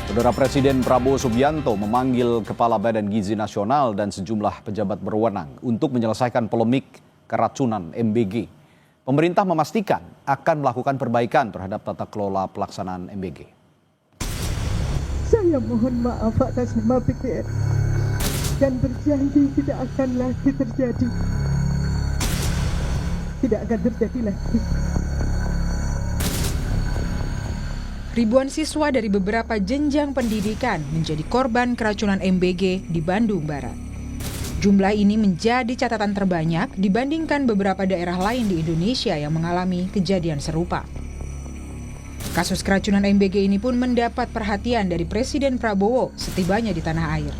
Saudara Presiden Prabowo Subianto memanggil Kepala Badan Gizi Nasional dan sejumlah pejabat berwenang untuk menyelesaikan polemik keracunan MBG. Pemerintah memastikan akan melakukan perbaikan terhadap tata kelola pelaksanaan MBG. Saya mohon maaf atas nama BGN dan berjanji tidak akan lagi terjadi. Tidak akan terjadi lagi. Ribuan siswa dari beberapa jenjang pendidikan menjadi korban keracunan MBG di Bandung Barat. Jumlah ini menjadi catatan terbanyak dibandingkan beberapa daerah lain di Indonesia yang mengalami kejadian serupa. Kasus keracunan MBG ini pun mendapat perhatian dari Presiden Prabowo setibanya di tanah air.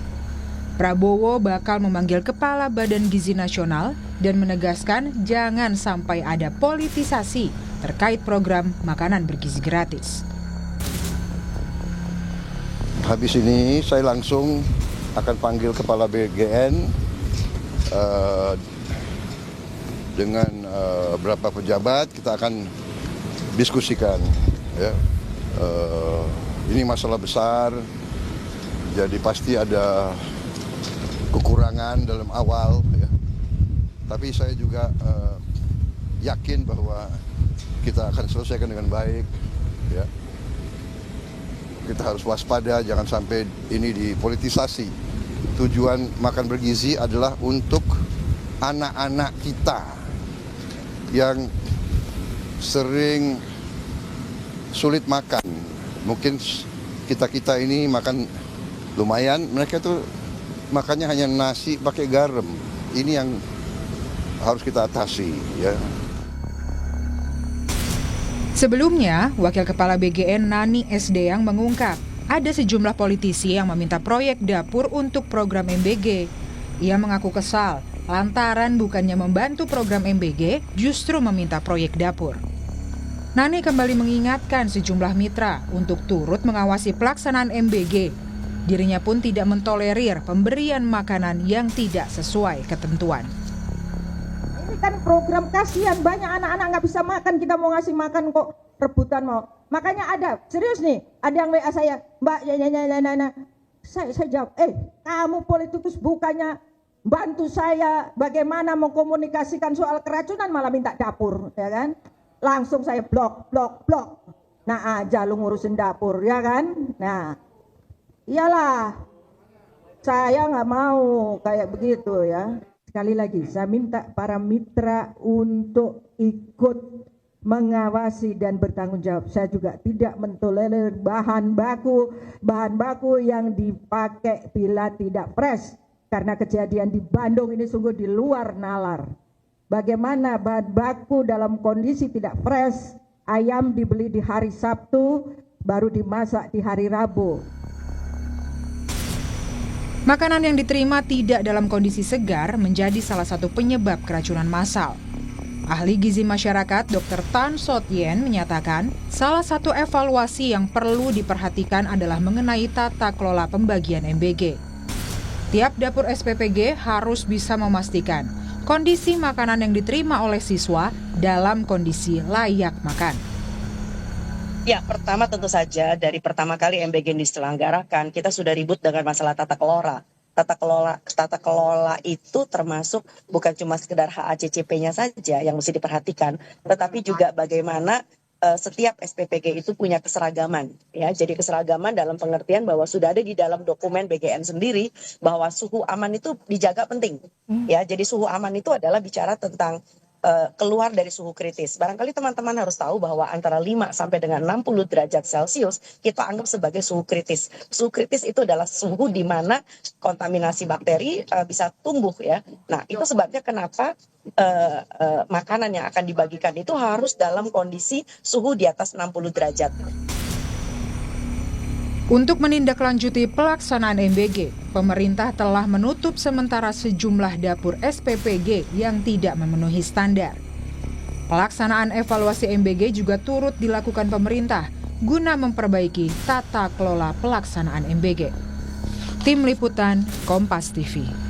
Prabowo bakal memanggil Kepala Badan Gizi Nasional dan menegaskan jangan sampai ada politisasi terkait program makanan bergizi gratis. Habis ini saya langsung akan panggil Kepala BGN dengan beberapa pejabat, kita akan diskusikan. Ya. Ini masalah besar, jadi pasti ada kekurangan dalam awal. Ya. Tapi saya juga yakin bahwa kita akan selesaikan dengan baik. Ya. Kita harus waspada, jangan sampai ini dipolitisasi. Tujuan makan bergizi adalah untuk anak-anak kita yang sering sulit makan. Mungkin kita ini makan lumayan, mereka tuh makannya hanya nasi pakai garam. Ini yang harus kita atasi, ya. Sebelumnya, Wakil Kepala BGN Nani Sdeang mengungkap ada sejumlah politisi yang meminta proyek dapur untuk program MBG. Ia mengaku kesal lantaran bukannya membantu program MBG, justru meminta proyek dapur. Nani kembali mengingatkan sejumlah mitra untuk turut mengawasi pelaksanaan MBG. Dirinya pun tidak mentolerir pemberian makanan yang tidak sesuai ketentuan. Ini kan program kasihan, banyak anak-anak nggak bisa makan, kita mau ngasih makan kok rebutan mau. Makanya ada, serius nih, ada yang WA saya, Mbak, saya jawab, kamu politikus bukannya bantu saya bagaimana mengkomunikasikan soal keracunan malah minta dapur, ya kan? Langsung saya blok. Nah aja lu ngurusin dapur, ya kan? Nah, iyalah, saya nggak mau kayak begitu ya. Sekali lagi, saya minta para mitra untuk ikut mengawasi dan bertanggung jawab. Saya juga tidak mentolerir bahan baku yang dipakai bila tidak fresh. Karena kejadian di Bandung ini sungguh di luar nalar. Bagaimana bahan baku dalam kondisi tidak fresh, ayam dibeli di hari Sabtu, baru dimasak di hari Rabu. Makanan yang diterima tidak dalam kondisi segar menjadi salah satu penyebab keracunan massal. Ahli gizi masyarakat Dr. Tan Sot Yen menyatakan, salah satu evaluasi yang perlu diperhatikan adalah mengenai tata kelola pembagian MBG. Tiap dapur SPPG harus bisa memastikan kondisi makanan yang diterima oleh siswa dalam kondisi layak makan. Ya, pertama tentu saja dari pertama kali MBG diselenggarakan, kita sudah ribut dengan masalah tata kelola. Tata kelola itu termasuk bukan cuma sekedar HACCP-nya saja yang mesti diperhatikan, tetapi juga bagaimana setiap SPPG itu punya keseragaman, ya. Jadi keseragaman dalam pengertian bahwa sudah ada di dalam dokumen BGN sendiri bahwa suhu aman itu dijaga penting, ya. Jadi suhu aman itu adalah bicara tentang keluar dari suhu kritis. Barangkali teman-teman harus tahu bahwa antara 5 sampai dengan 60 derajat Celcius kita anggap sebagai suhu kritis. Suhu kritis itu adalah suhu di mana kontaminasi bakteri bisa tumbuh, ya. Nah, itu sebabnya kenapa makanan yang akan dibagikan itu harus dalam kondisi suhu di atas 60 derajat. Untuk menindaklanjuti pelaksanaan MBG, pemerintah telah menutup sementara sejumlah dapur SPPG yang tidak memenuhi standar. Pelaksanaan evaluasi MBG juga turut dilakukan pemerintah guna memperbaiki tata kelola pelaksanaan MBG. Tim Liputan Kompas TV.